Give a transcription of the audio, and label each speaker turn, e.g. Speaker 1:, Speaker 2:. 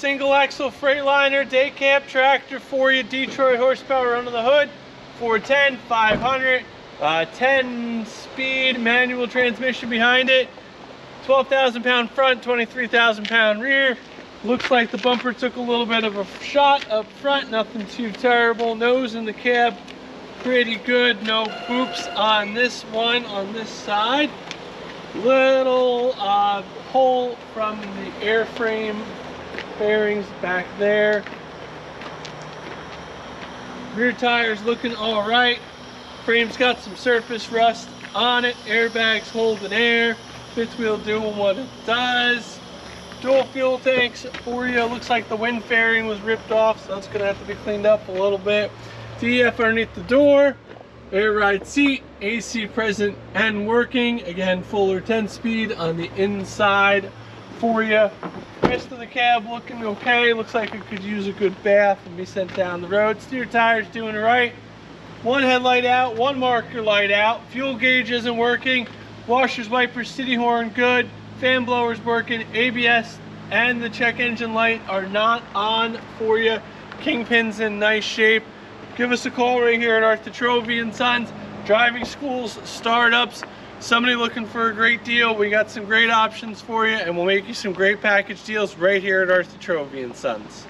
Speaker 1: single axle Freightliner day cab tractor for you. Detroit horsepower under the hood, 410, 500, 10 speed manual transmission behind it. 12,000 pound front, 23,000 pound rear. Looks like the bumper took a little bit of a shot up front, nothing too terrible. Nose in the cab, pretty good. No boops on this one, on this side. Little hole from the airframe bearings back there. Rear tires looking all right. Frame's got some surface rust on it. Airbags holding air. Fifth wheel doing what it does. Dual fuel tanks for you. Looks like the wind fairing was ripped off, so that's gonna have to be cleaned up a little bit. DEF underneath the door. Air ride seat, AC present and working. Again, full or 10 speed on the inside for you. Rest of the cab looking okay. Looks like it could use a good bath and be sent down the road. Steer tires doing it right. One headlight out, one marker light out. Fuel gauge isn't working. Washers, wipers, city horn good. Fan blowers working. ABS and the check engine light are not on for you. Kingpin's in nice shape. Give us a call right here at Arthur TRO & Sons. Driving schools, startups, somebody looking for a great deal. We got some great options for you, and we'll make you some great package deals right here at Arthur TRO & Sons.